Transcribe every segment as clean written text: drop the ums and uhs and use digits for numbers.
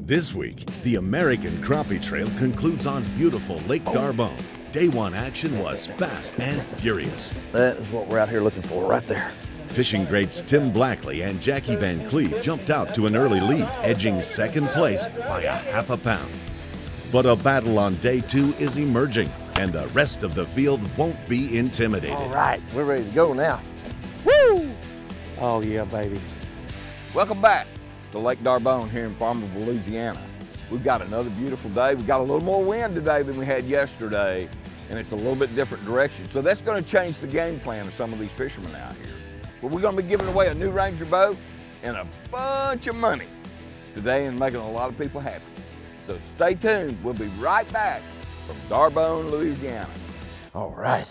This week, the American Crappie Trail concludes on beautiful Lake D'Arbonne. Day one action was fast and furious. That is what we're out here looking for right there. Fishing greats Tim Blackley and Jackie Van Cleve jumped out to an early lead, edging second place by a half a pound. But a battle on day two is emerging, and the rest of the field won't be intimidated. All right, we're ready to go now. Woo! Oh yeah, baby. Welcome back to Lake D'Arbonne here in Farmerville, Louisiana. We've got another beautiful day. We've got a little more wind today than we had yesterday, and it's a little bit different direction. So that's going to change the game plan of some of these fishermen out here. But we're going to be giving away a new Ranger boat and a bunch of money today and making a lot of people happy. So stay tuned. We'll be right back from D'Arbonne, Louisiana. All right.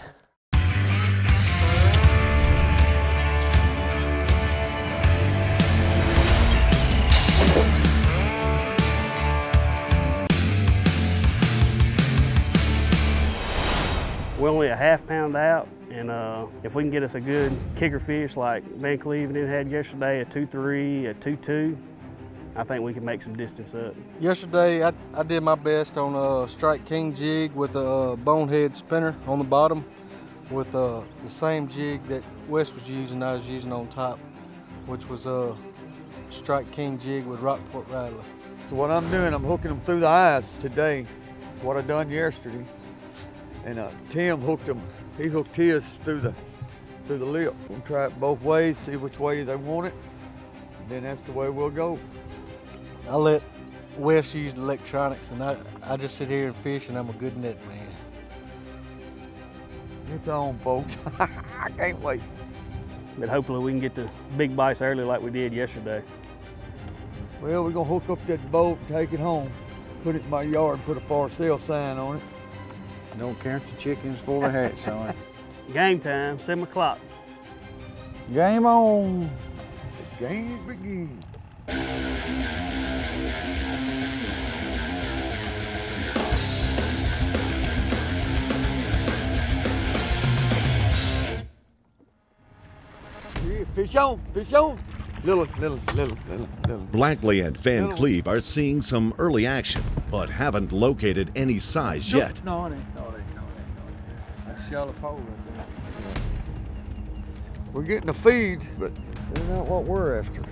We're only a half pound out, and if we can get us a good kicker fish like Van Cleve had yesterday, a 2-3, a 2-2, I think we can make some distance up. Yesterday, I did my best on a Strike King jig with a bonehead spinner on the bottom with the same jig that Wes was using, I was using on top, which was a Strike King jig with Rockport Rattler. So what I'm doing, I'm hooking them through the eyes today. That's what I done yesterday. And Tim hooked them, he hooked his through the lip. We'll try it both ways, see which way they want it, and then that's the way we'll go. I let Wes use the electronics, and I just sit here and fish, and I'm a good net man. It's on, folks. I can't wait. But hopefully we can get the big bites early like we did yesterday. Well, we're gonna hook up that boat, take it home, put it in my yard, put a for sale sign on it. Don't count your chickens before they hatch, son. Game time, 7 o'clock. Game on. The game begins. Yeah, fish on, fish on. Little. Blackley and Van Cleve are seeing some early action, but haven't located any size yet. No, it ain't. That's shallow pole right there. We're getting a feed, but they're not what we're after.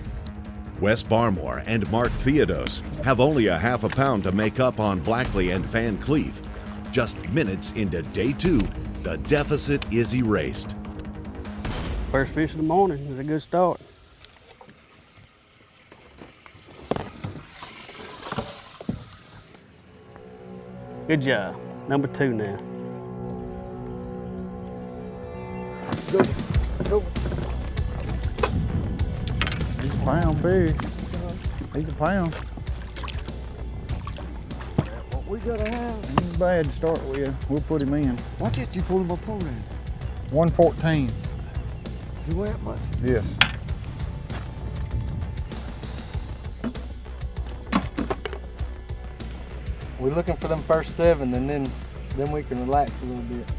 Wes Barmore and Mark Theodos have only a half a pound to make up on Blackley and Van Cleve. Just minutes into day two, the deficit is erased. First fish of the morning is a good start. Good job. Number 2 now. Go. He's a pound fish. He's a pound. What we gotta have. Ain't bad to start with. We'll put him in. Watch it, you pull him up on there. 114. You weigh that much? Yes. We're looking for them first 7, and then we can relax a little bit.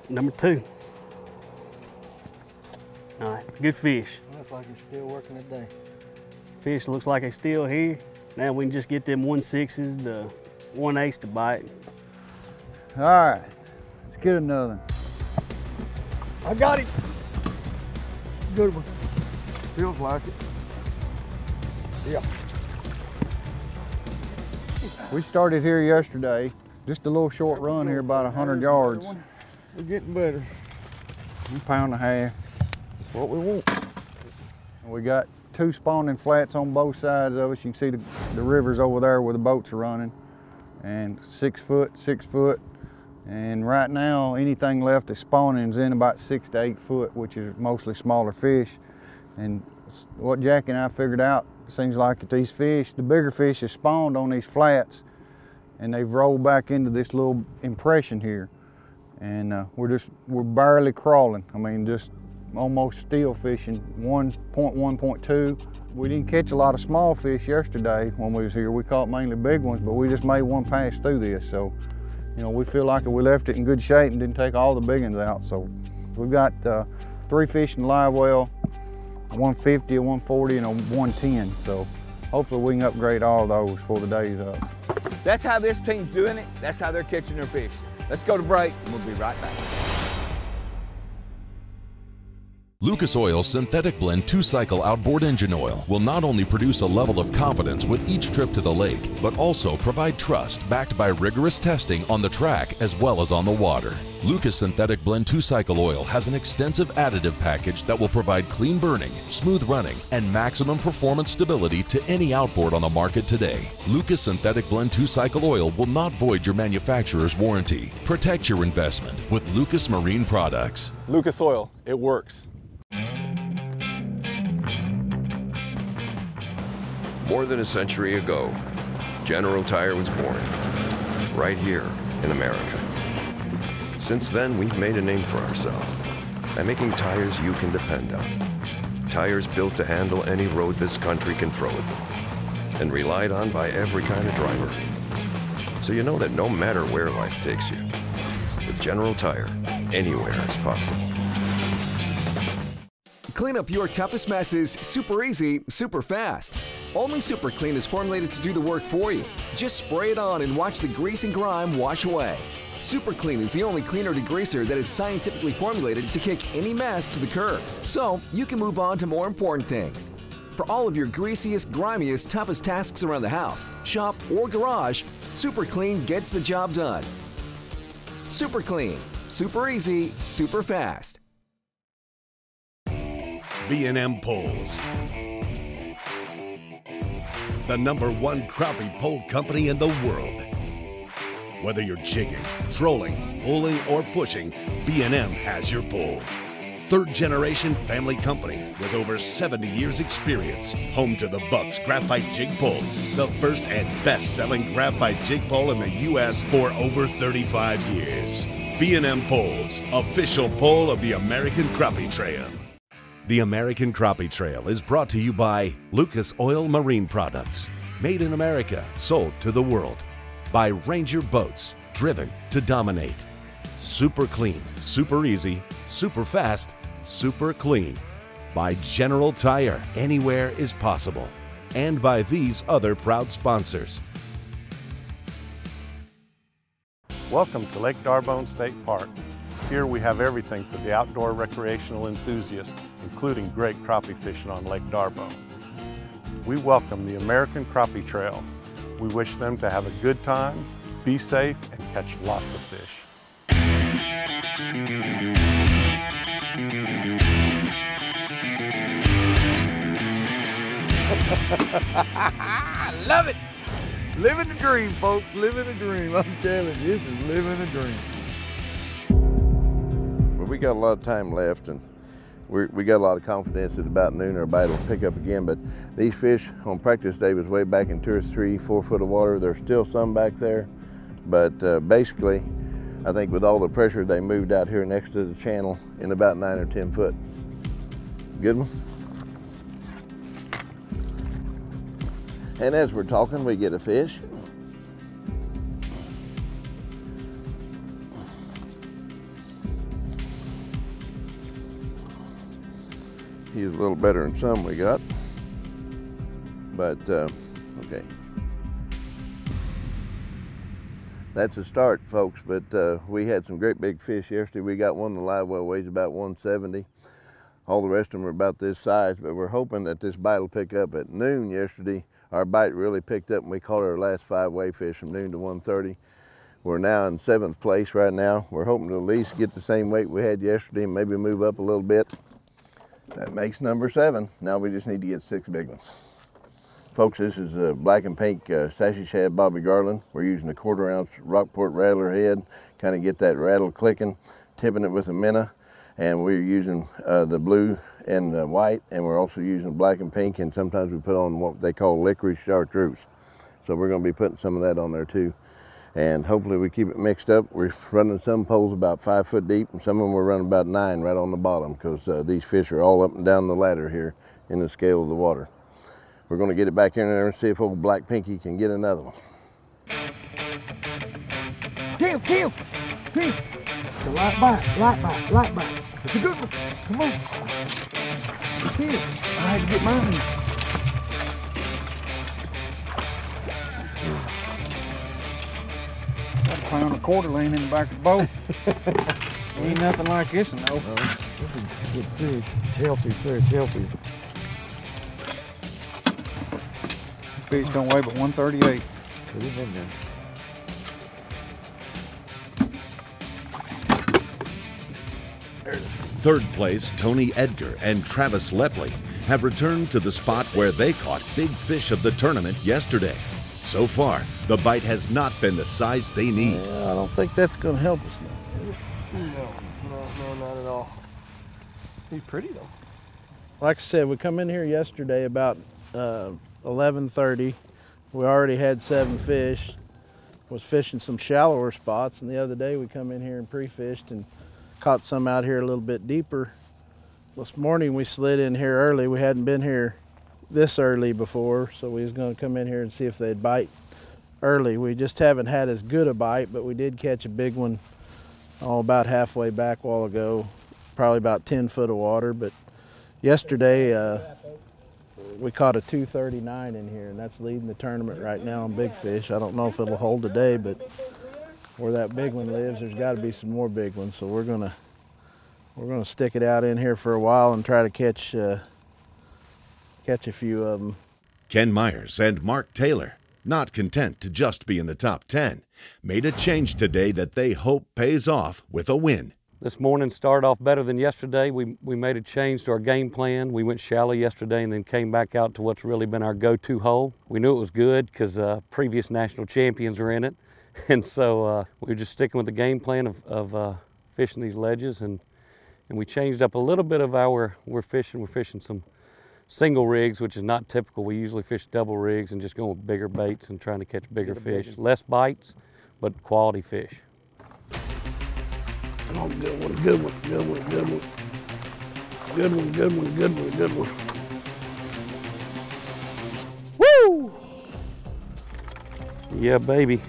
Number 2. All right, good fish. Looks like he's still working today. Fish looks like it's still here. Now we can just get them 1/6s to 1/8 to bite. All right, let's get another. I got him. Good one. Feels like it. Yeah. We started here yesterday. Just a little short run here, about 100 yards. We're getting better. 1.5 pounds. That's what we want. We got 2 spawning flats on both sides of us. You can see the rivers over there where the boats are running. And 6 foot, 6 foot. And right now, anything left is spawning is in about 6 to 8 foot, which is mostly smaller fish. And what Jack and I figured out, seems like that these fish, the bigger fish have spawned on these flats, and they've rolled back into this little impression here. And we're barely crawling. I mean, just almost still fishing 1.1.2 We didn't catch a lot of small fish yesterday when we was here. We caught mainly big ones, but we just made one pass through this. So, you know, we feel like we left it in good shape and didn't take all the big ones out. So we've got 3 fish in the live well, a 150, a 140, and a 110. So hopefully we can upgrade all those before the day's up. That's how this team's doing it. That's how they're catching their fish. Let's go to break and we'll be right back. Lucas Oil's synthetic blend 2-cycle outboard engine oil will not only produce a level of confidence with each trip to the lake, but also provide trust backed by rigorous testing on the track as well as on the water. Lucas synthetic blend 2-cycle oil has an extensive additive package that will provide clean burning, smooth running, and maximum performance stability to any outboard on the market today. Lucas synthetic blend 2-cycle oil will not void your manufacturer's warranty. Protect your investment with Lucas Marine Products. Lucas Oil, it works. More than a century ago, General Tire was born, right here in America. Since then, we've made a name for ourselves by making tires you can depend on. Tires built to handle any road this country can throw at them, and relied on by every kind of driver. So you know that no matter where life takes you, with General Tire, anywhere is possible. Clean up your toughest messes super easy, super fast. Only Super Clean is formulated to do the work for you. Just spray it on and watch the grease and grime wash away. Super Clean is the only cleaner degreaser that is scientifically formulated to kick any mess to the curb, so you can move on to more important things. For all of your greasiest, grimiest, toughest tasks around the house, shop, or garage, Super Clean gets the job done. Super Clean, super easy, super fast. B&M Poles, the #1 crappie pole company in the world. Whether you're jigging, trolling, pulling, or pushing, B&M has your pole. 3rd-generation family company with over 70 years experience. Home to the Bucks Graphite Jig Poles, the first and best-selling graphite jig pole in the U.S. for over 35 years. B&M Poles, official pole of the American Crappie Trail. The American Crappie Trail is brought to you by Lucas Oil Marine Products. Made in America, sold to the world. By Ranger Boats, driven to dominate. Super clean, super easy, super fast, super clean. By General Tire, anywhere is possible. And by these other proud sponsors. Welcome to Lake D'Arbonne State Park. Here we have everything for the outdoor recreational enthusiast, including great crappie fishing on Lake D'Arbonne. We welcome the American Crappie Trail. We wish them to have a good time, be safe, and catch lots of fish. Love it! Living the dream, folks, living the dream. I'm telling you, this is living a dream. Well, we got a lot of time left, and we got a lot of confidence that about noon our bite will pick up again, but these fish on practice day was way back in 2 or 3, 4 foot of water. There's still some back there, but basically, I think with all the pressure, they moved out here next to the channel in about 9 or 10 foot. Good one. And as we're talking, we get a fish. He's a little better than some we got, but okay. That's a start, folks, but we had some great big fish yesterday. We got one in the live well, weighs about 170. All the rest of them are about this size, but we're hoping that this bite will pick up. At noon yesterday, our bite really picked up, and we caught our last 5 weigh fish from noon to 1:30. We're now in 7th place right now. We're hoping to at least get the same weight we had yesterday and maybe move up a little bit. That makes number 7. Now we just need to get 6 big ones. Folks, this is a black and pink sassy shad Bobby Garland. We're using a 1/4 ounce Rockport rattler head, kind of get that rattle clicking, tipping it with a minnow. And we're using the blue and the white, and we're also using black and pink, and sometimes we put on what they call licorice chartreuse. So we're gonna be putting some of that on there too. And hopefully we keep it mixed up. We're running some poles about 5 foot deep, and some of them we're running about 9 right on the bottom, because these fish are all up and down the ladder here in the scale of the water. We're going to get it back in there and see if old Black Pinky can get another one. Kim! The light bite. It's a good one. Come on. Kim, I had to get mine. I found a quarter laying in the back of the boat. Ain't nothing like this, no. This is good fish. It's healthy fish, healthy. Fish don't weigh but 138. Put him in there. Third place, Tony Edgar and Travis Lepley have returned to the spot where they caught big fish of the tournament yesterday. So far, the bite has not been the size they need. Yeah, I don't think that's going to help us now. No, not at all. He's pretty though. Like I said, we come in here yesterday about 11:30. We already had 7 fish. Was fishing some shallower spots, and the other day we come in here and pre-fished and caught some out here a little bit deeper. This morning we slid in here early. We hadn't been here this early before, so we was going to come in here and see if they'd bite early. We just haven't had as good a bite, but we did catch a big one about halfway back a while ago, probably about 10 foot of water. But yesterday we caught a 239 in here, and that's leading the tournament right now on big fish. I don't know if it'll hold today, but where that big one lives, there's got to be some more big ones. So we're gonna stick it out in here for a while and try to catch a few of them. Ken Myers and Mark Taylor, not content to just be in the top 10, made a change today that they hope pays off with a win. This morning started off better than yesterday. We made a change to our game plan. We went shallow yesterday and then came back out to what's really been our go-to hole. We knew it was good because previous national champions are in it. And so we were just sticking with the game plan of fishing these ledges, and we changed up a little bit of our, we're fishing some single rigs, which is not typical. We usually fish double rigs and just go with bigger baits and trying to catch bigger fish. Less bites, but quality fish. Oh, good one, good one, good one, good one. Good one, good one, good one, good one. Woo! Yeah, baby.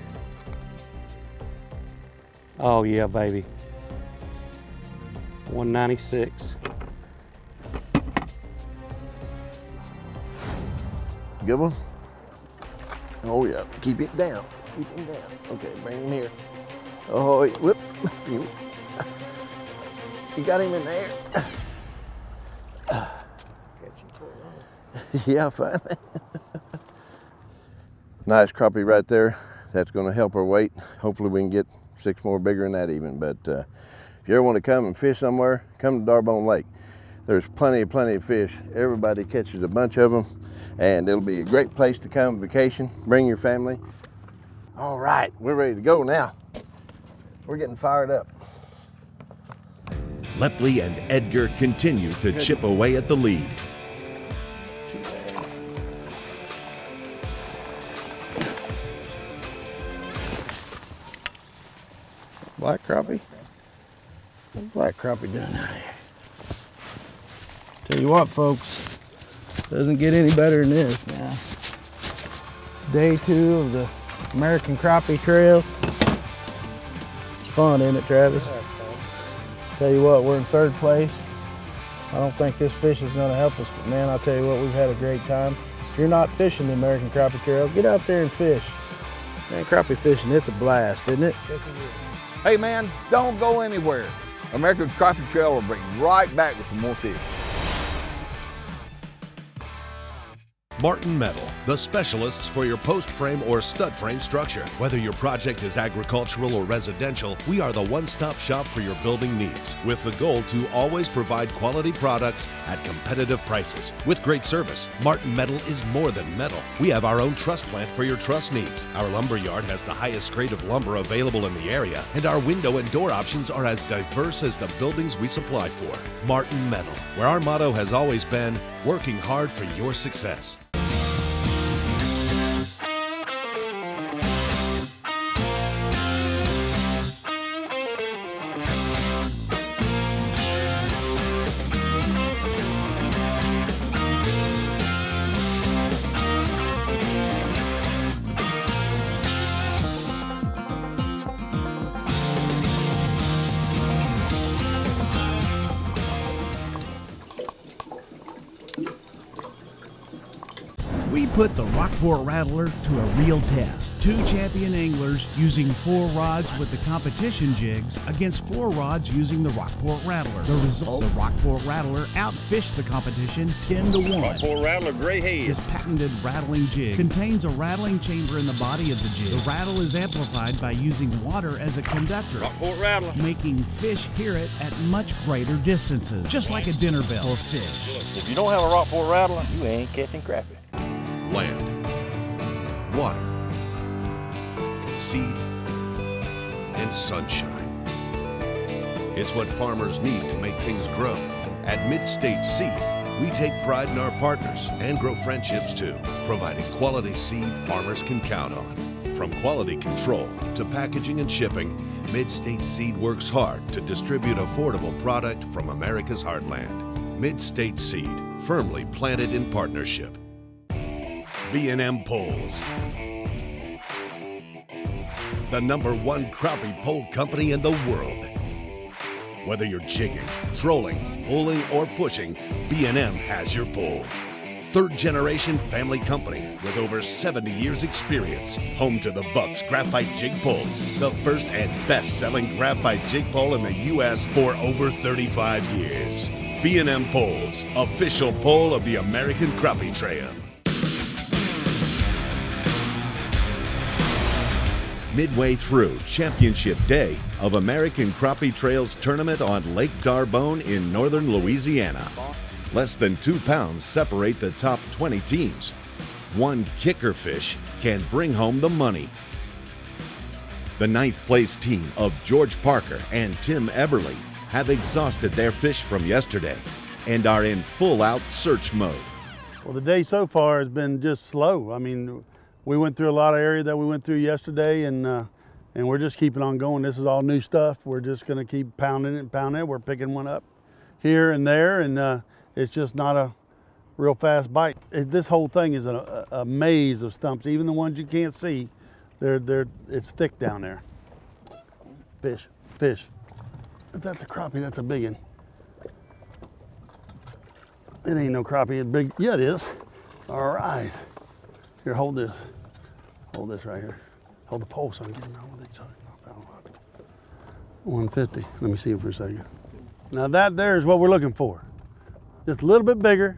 Oh, yeah, baby. 196. Good one? Oh yeah, keep it down, keep it down. Okay, bring him here. Oh, whoop. You got him in there. Yeah, finally. Nice crappie right there. That's gonna help our weight. Hopefully we can get 6 more bigger than that even. But if you ever want to come and fish somewhere, come to Darbone Lake. There's plenty of fish. Everybody catches a bunch of them, and it'll be a great place to come vacation. Bring your family. All right, we're ready to go now. We're getting fired up. Lepley and Edgar continue to chip away at the lead. Black crappie? What's black crappie doing out here? Tell you what, folks, doesn't get any better than this now. Day 2 of the American Crappie Trail. It's fun, isn't it, Travis? Tell you what, we're in 3rd place. I don't think this fish is going to help us, but man, I'll tell you what, we've had a great time. If you're not fishing the American Crappie Trail, get out there and fish. Man, crappie fishing, it's a blast, isn't it? Yes, it is. Hey man, don't go anywhere. American Crappie Trail will bring you right back with some more fish. Martin Metal, the specialists for your post frame or stud frame structure. Whether your project is agricultural or residential, we are the one-stop shop for your building needs, with the goal to always provide quality products at competitive prices. With great service, Martin Metal is more than metal. We have our own truss plant for your truss needs. Our lumber yard has the highest grade of lumber available in the area, and our window and door options are as diverse as the buildings we supply for. Martin Metal, where our motto has always been, working hard for your success. We put the Rockport Rattler to a real test. 2 champion anglers using 4 rods with the competition jigs against 4 rods using the Rockport Rattler. The result, the Rockport Rattler outfished the competition 10-1. Rockport Rattler gray head. This patented rattling jig contains a rattling chamber in the body of the jig. The rattle is amplified by using water as a conductor, Rockport Rattler, making fish hear it at much greater distances, just like a dinner bell for fish. if you don't have a Rockport Rattler, you ain't catching crappie. Land, water, seed, and sunshine. It's what farmers need to make things grow. At Mid-State Seed, we take pride in our partners and grow friendships too, providing quality seed farmers can count on. From quality control to packaging and shipping, Mid-State Seed works hard to distribute affordable product from America's heartland. Mid-State Seed, firmly planted in partnership. B&M Poles, the #1 crappie pole company in the world. Whether you're jigging, trolling, pulling, or pushing, B&M has your pole. 3rd-generation family company with over 70 years experience. Home to the Bucks Graphite Jig Poles, the first and best-selling graphite jig pole in the U.S. for over 35 years. B&M Poles, official pole of the American Crappie Trail. Midway through Championship Day of American Crappie Trails Tournament on Lake D'Arbonne in northern Louisiana. Less than 2 pounds separate the top 20 teams. One kicker fish can bring home the money. The 9th place team of George Parker and Tim Eberly have exhausted their fish from yesterday and are in full-out search mode. Well, the day so far has been just slow. I mean, we went through a lot of area that we went through yesterday, and we're just keeping on going. This is all new stuff. We're just going to keep pounding it and pounding it. We're picking one up here and there, and it's just not a real fast bite. This whole thing is a maze of stumps. Even the ones you can't see, it's thick down there. Fish, fish. If that's a crappie, that's a big one. It ain't no crappie, it's big. Yeah, it is. All right. Here, hold this. Hold this right here. Hold the pole so I can get him out with these. 150. Let me see him for a second. Now that there is what we're looking for. Just a little bit bigger,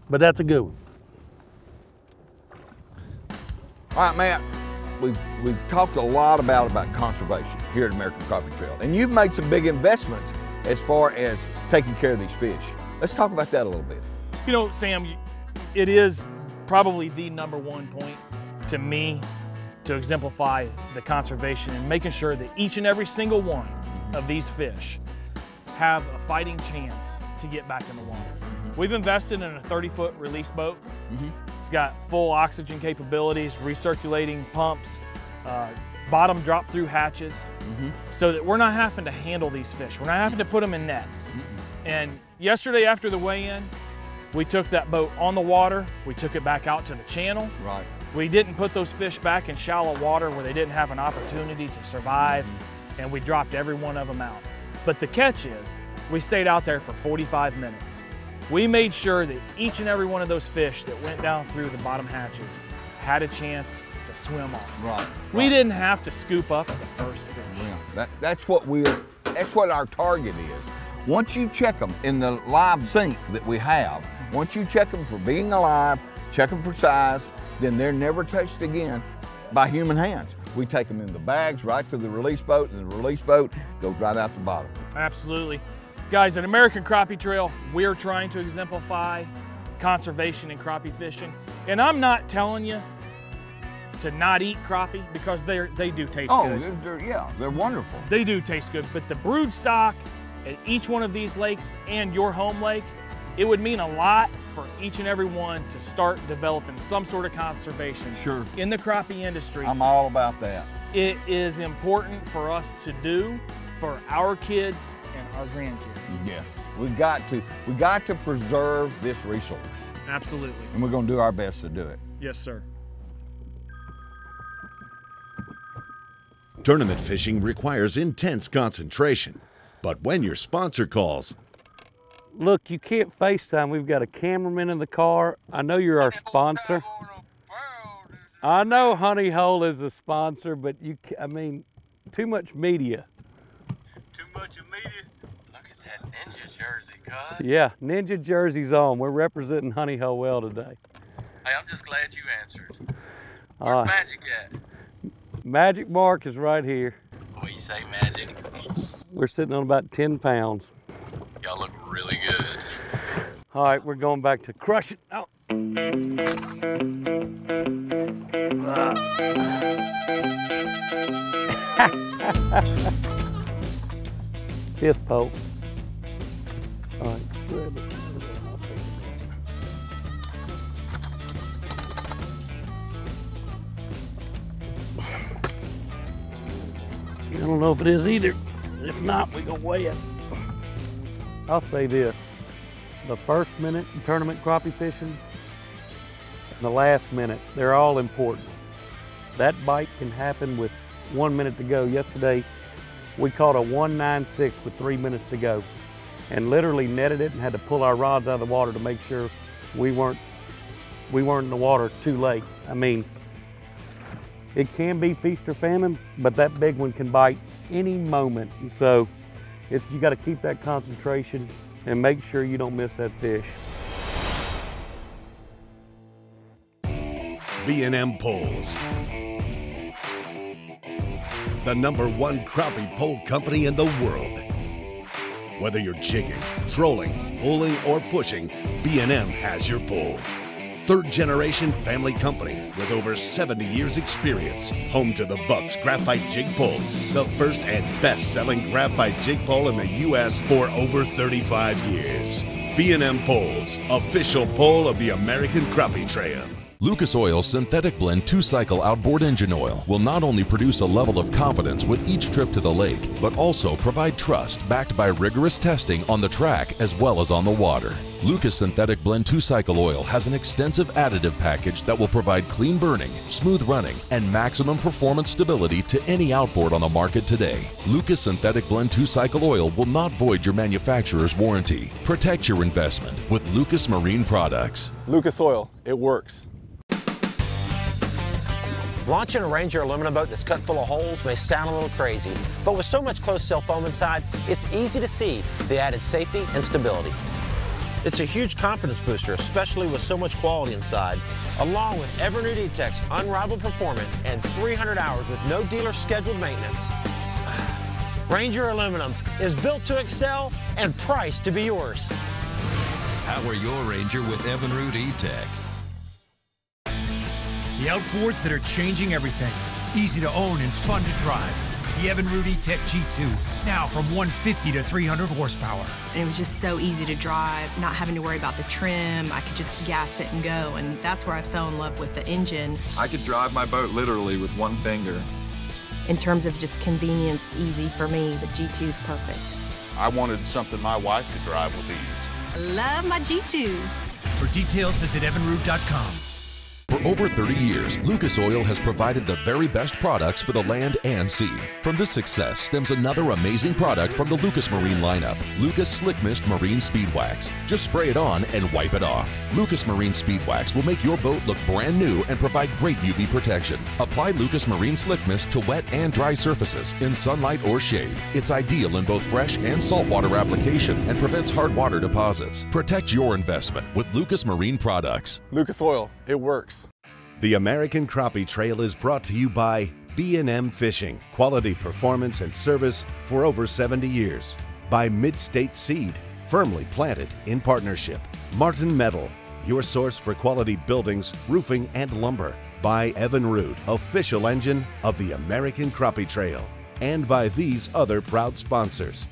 but that's a good one. All right, Matt, we've talked a lot about conservation here at American Crappie Trail, and you've made some big investments as far as taking care of these fish. Let's talk about that a little bit. You know, Sam, it is probably the #1 point to me to exemplify the conservation and making sure that each and every single one of these fish have a fighting chance to get back in the water. We've invested in a 30-foot release boat. It's got full oxygen capabilities, recirculating pumps, bottom drop-through hatches, so that we're not having to handle these fish. We're not having to put them in nets. And yesterday after the weigh-in, we took that boat on the water, we took it back out to the channel. Right. We didn't put those fish back in shallow water where they didn't have an opportunity to survive, and we dropped every one of them out. But the catch is, we stayed out there for 45 minutes. We made sure that each and every one of those fish that went down through the bottom hatches had a chance to swim off. Right. We didn't have to scoop up the first fish. Yeah. That's what our target is. Once you check them in the live sink that we have, once you check them for being alive, check them for size, then they're never touched again by human hands. We take them in the bags right to the release boat, and the release boat goes right out the bottom. Absolutely. Guys, at American Crappie Trail, we're trying to exemplify conservation in crappie fishing. And I'm not telling you to not eat crappie, because they do taste good. Oh, they're wonderful. They do taste good, but the brood stock at each one of these lakes and your home lake, it would mean a lot for each and every one to start developing some sort of conservation in the crappie industry. I'm all about that. It is important for us to do for our kids and our grandkids. Yes, we got to preserve this resource. Absolutely. And we're going to do our best to do it. Yes, sir. Tournament fishing requires intense concentration, but when your sponsor calls, look, you can't FaceTime. We've got a cameraman in the car. I know you're our sponsor, I know Honey Hole is a sponsor, but I mean, too much media. Too much of media? Look at that ninja jersey, cuz. Yeah, ninja jerseys on. We're representing Honey Hole well today. Hey, I'm just glad you answered. All Where's right. Magic at? Magic Mark is right here. What you say, Magic? We're sitting on about 10 pounds. Y'all look really good. All right, we're going back to crush it. Oh. Fifth pole. All right, grab it. I'll take it. I don't know if it is either. If not, we gonna weigh it. I'll say this. The first minute in tournament crappie fishing, and the last minute, they're all important. That bite can happen with 1 minute to go. Yesterday, we caught a 196 with 3 minutes to go and literally netted it and had to pull our rods out of the water to make sure we weren't in the water too late. I mean, it can be feast or famine, but that big one can bite any moment. And so you got to keep that concentration and make sure you don't miss that fish. B&M Poles, the #1 crappie pole company in the world. Whether you're jigging, trolling, pulling, or pushing, B&M has your pole. Third-generation family company with over 70 years experience. Home to the Bucks Graphite Jig Poles, the first and best-selling graphite jig pole in the U.S. for over 35 years. B&M Poles, official pole of the American Crappie Trail. Lucas Oil's synthetic blend 2-cycle outboard engine oil will not only produce a level of confidence with each trip to the lake, but also provide trust backed by rigorous testing on the track as well as on the water. Lucas Synthetic Blend 2-cycle oil has an extensive additive package that will provide clean burning, smooth running, and maximum performance stability to any outboard on the market today. Lucas Synthetic Blend 2-cycle oil will not void your manufacturer's warranty. Protect your investment with Lucas Marine Products. Lucas Oil, it works. Launching a Ranger aluminum boat that's cut full of holes may sound a little crazy, but with so much closed-sail foam inside, it's easy to see the added safety and stability. It's a huge confidence booster, especially with so much quality inside, along with Evinrude E-Tech's unrivaled performance and 300 hours with no dealer scheduled maintenance. Ranger aluminum is built to excel and priced to be yours. Power your Ranger with Evinrude E-Tech. The outboards that are changing everything. Easy to own and fun to drive. The Evinrude E-Tech G2, now from 150 to 300 horsepower. And it was just so easy to drive, not having to worry about the trim. I could just gas it and go, and that's where I fell in love with the engine. I could drive my boat literally with one finger. In terms of just convenience, easy for me, the G2 is perfect. I wanted something my wife could drive with ease. I love my G2. For details, visit evinrude.com. For over 30 years, Lucas Oil has provided the very best products for the land and sea. From this success stems another amazing product from the Lucas Marine lineup, Lucas Slick Mist Marine Speed Wax. Just spray it on and wipe it off. Lucas Marine Speed Wax will make your boat look brand new and provide great UV protection. Apply Lucas Marine Slick Mist to wet and dry surfaces in sunlight or shade. It's ideal in both fresh and saltwater application and prevents hard water deposits. Protect your investment with Lucas Marine Products. Lucas Oil, it works. The American Crappie Trail is brought to you by B&M Fishing, quality performance and service for over 70 years. By Mid-State Seed, firmly planted in partnership. Martin Metal, your source for quality buildings, roofing, and lumber. By Evinrude, official engine of the American Crappie Trail. And by these other proud sponsors.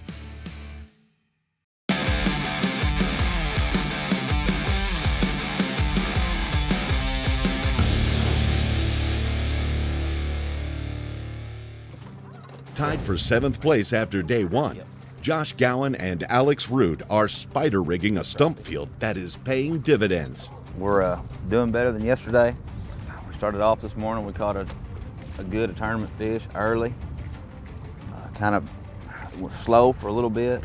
Tied for 7th place after day one, Josh Gowan and Alex Rude are spider rigging a stump field that is paying dividends. We're doing better than yesterday. We started off this morning, we caught a good tournament fish early. Kind of slow for a little bit.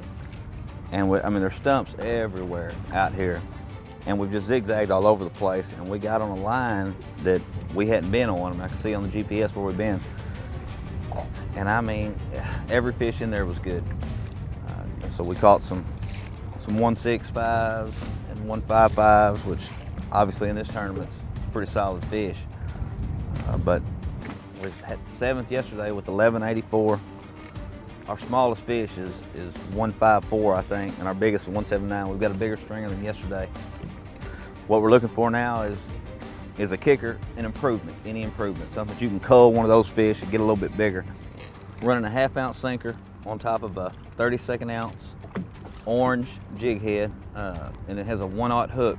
And I mean, there's stumps everywhere out here. and we've just zigzagged all over the place, and we got on a line that we hadn't been on, and I could see on the GPS where we've been. And I mean, every fish in there was good. So we caught some 165s and 155s, which obviously in this tournament's pretty solid fish. But we had 7th yesterday with 1184. Our smallest fish is 154, I think, and our biggest is 179. We've got a bigger stringer than yesterday. What we're looking for now is a kicker, an improvement, any improvement, something that you can cull one of those fish and get a little bit bigger. Running a 1/2 ounce sinker on top of a 32nd ounce orange jig head, and it has a 1/0 hook.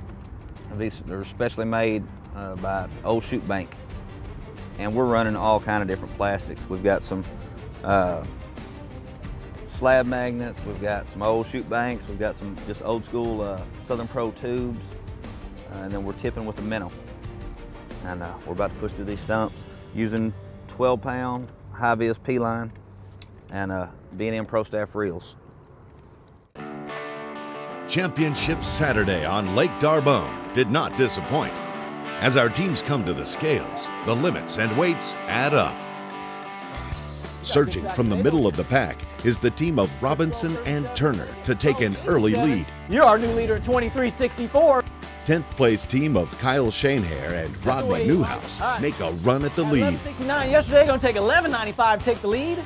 These are specially made by Old Chute Bank, and we're running all kind of different plastics. We've got some slab magnets, we've got some Old Chute Banks, we've got some just old school Southern Pro tubes, and then we're tipping with a minnow. And we're about to push through these stumps using 12-pound high-vis P-line and B&M Pro Staff reels. Championship Saturday on Lake D'Arbonne did not disappoint. As our teams come to the scales, the limits and weights add up. Surging from the middle of the pack is the team of Robinson and Turner to take an early lead. You're our new leader at 23.64. 10th place team of Kyle Shanehair and Rodney Newhouse make a run at the lead. 11.69 yesterday, gonna take 11.95 to take the lead.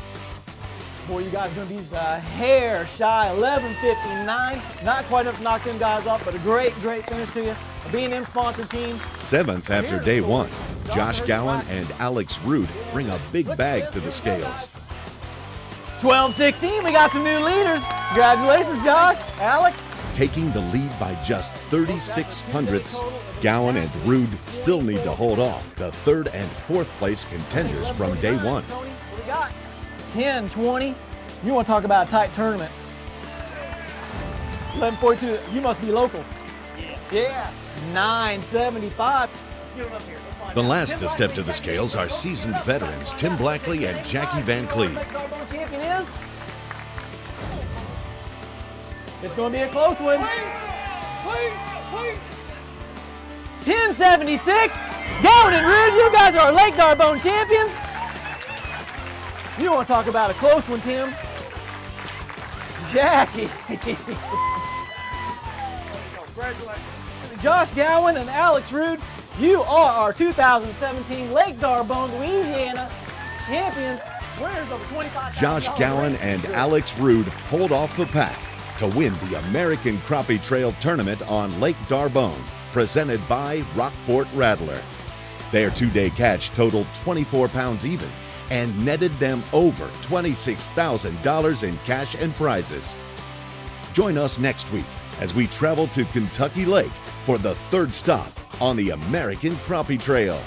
Boy, you guys are gonna be hair shy, 11.59. Not quite enough to knock them guys off, but a great finish to you. A B&M sponsored team. 7th after day one, Josh Gowan and Alex Rood bring a big bag to the scales. 12.16, we got some new leaders. Congratulations, Josh, Alex. Taking the lead by just 36 hundredths, Gowan and Rood still need to hold off the 3rd and 4th place contenders from day one. What do we got? 10.20. You want to talk about a tight tournament. 11.42, you must be local. Yeah. 9.75. The last to step to the scales are seasoned veterans Tim Blackley and Jackie Van Cleve. Champion is. It's going to be a close one. 10.76. Gowan and Rood, you guys are our Lake D'Arbonne champions. You want to talk about a close one, Tim? Jackie. Josh Gowan and Alex Rood, you are our 2017 Lake D'Arbonne, Louisiana champions. Winners of the $25,000. Josh Gowan and Alex Rood hold off the pack to win the American Crappie Trail Tournament on Lake D'Arbonne, presented by Rockport Rattler. Their 2-day catch totaled 24 pounds even and netted them over $26,000 in cash and prizes. Join us next week as we travel to Kentucky Lake for the 3rd stop on the American Crappie Trail.